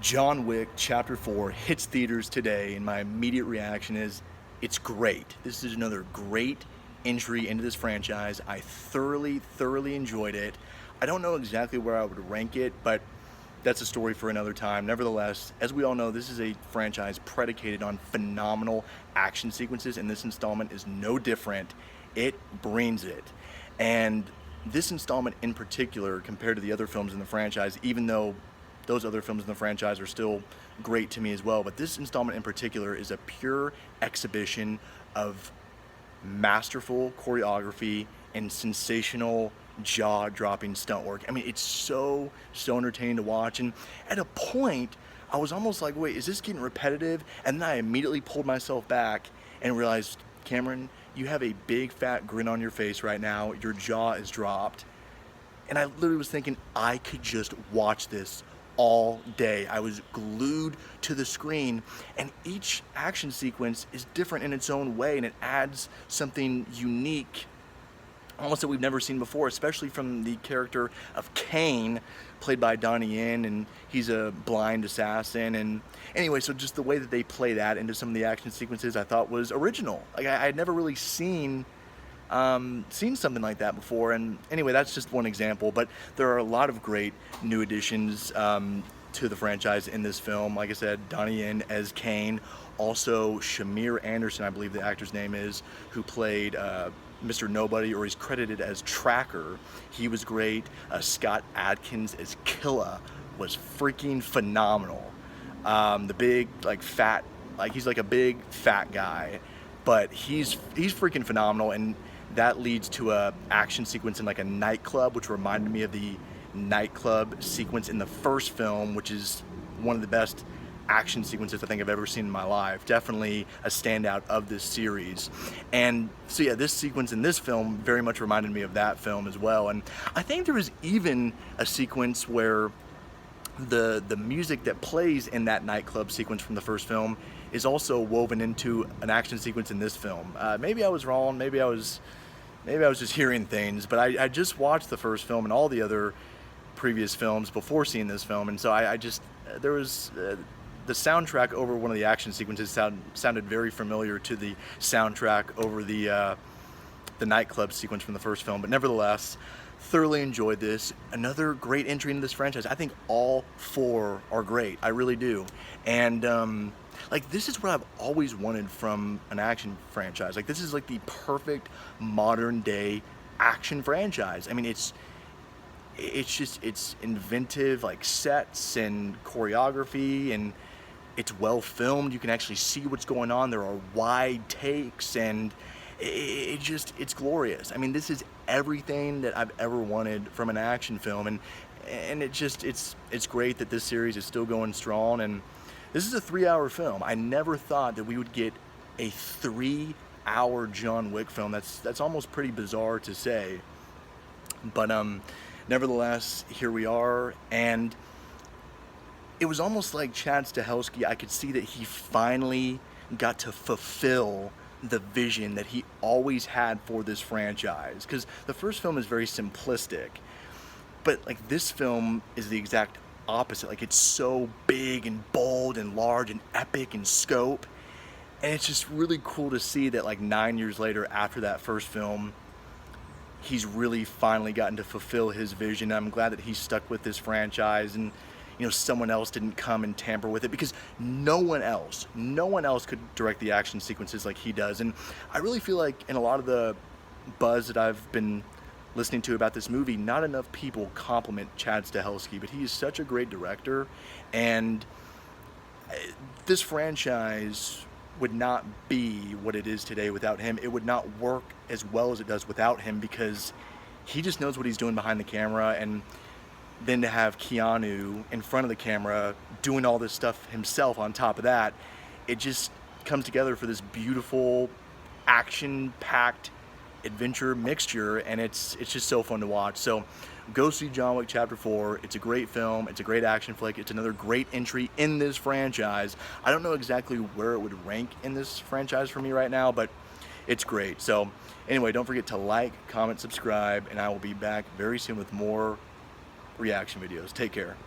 John Wick Chapter 4 hits theaters today, and my immediate reaction is, it's great. This is another great entry into this franchise. I thoroughly enjoyed it. I don't know exactly where I would rank it, but that's a story for another time. Nevertheless, as we all know, this is a franchise predicated on phenomenal action sequences, and this installment is no different. It brings it. And this installment in particular, compared to the other films in the franchise, even though those other films in the franchise are still great to me as well, but this installment in particular is a pure exhibition of masterful choreography and sensational jaw-dropping stunt work. I mean, it's so entertaining to watch, and at a point I was almost like, wait, is this getting repetitive? And then I immediately pulled myself back and realized, Cameron, you have a big fat grin on your face right now, your jaw is dropped, and I literally was thinking I could just watch this all day. I was glued to the screen, and each action sequence is different in its own way, and it adds something unique, almost that we've never seen before, especially from the character of Kane, played by Donnie Yen, and he's a blind assassin. And anyway, so just the way that they play that into some of the action sequences I thought was original. Like I had never really seen something like that before. And anyway, that's just one example, but there are a lot of great new additions to the franchise in this film. Like I said, Donnie Yen as Kane, also Shamir Anderson, I believe the actor's name is, who played Mr. Nobody, or he's credited as Tracker. He was great. Scott Adkins as Killa was freaking phenomenal. The big, like, fat, like, he's like a big fat guy, but he's freaking phenomenal. And that leads to a action sequence in like a nightclub, which reminded me of the nightclub sequence in the first film, which is one of the best action sequences I think I've ever seen in my life. Definitely a standout of this series. And so yeah, this sequence in this film very much reminded me of that film as well. And I think there was even a sequence where the music that plays in that nightclub sequence from the first film is also woven into an action sequence in this film. Maybe I was wrong, maybe I was just hearing things, but I just watched the first film and all the other previous films before seeing this film, and so there was the soundtrack over one of the action sequences sounded very familiar to the soundtrack over the nightclub sequence from the first film. But nevertheless, thoroughly enjoyed this. Another great entry into this franchise. I think all four are great. I really do. And like, this is what I've always wanted from an action franchise. Like, this is like the perfect modern day action franchise. I mean, it's inventive, like sets and choreography, and it's well filmed. You can actually see what's going on. There are wide takes, and it's glorious. I mean, this is everything that I've ever wanted from an action film, and it's great that this series is still going strong. And this is a 3-hour film. I never thought that we would get a 3-hour John Wick film. That's almost pretty bizarre to say, but nevertheless, here we are. And it was almost like Chad Stahelski. I could see that he finally got to fulfill the vision that he always had for this franchise, because the first film is very simplistic, but like this film is the exact opposite. Like, it's so big and bold and large and epic in scope, and it's just really cool to see that like 9 years later after that first film, he's really finally gotten to fulfill his vision. I'm glad that he stuck with this franchise, and you know, someone else didn't come and tamper with it, because no one else could direct the action sequences like he does. And I really feel like in a lot of the buzz that I've been listening to about this movie, not enough people compliment Chad Stahelski, but he is such a great director, and this franchise would not be what it is today without him. It would not work as well as it does without him, because he just knows what he's doing behind the camera. And then to have Keanu in front of the camera doing all this stuff himself on top of that, it just comes together for this beautiful action-packed adventure mixture, and it's just so fun to watch. So go see John Wick Chapter 4. It's a great film. It's a great action flick. It's another great entry in this franchise. I don't know exactly where it would rank in this franchise for me right now, but it's great. So anyway, don't forget to like, comment, subscribe, and I will be back very soon with more reaction videos. Take care.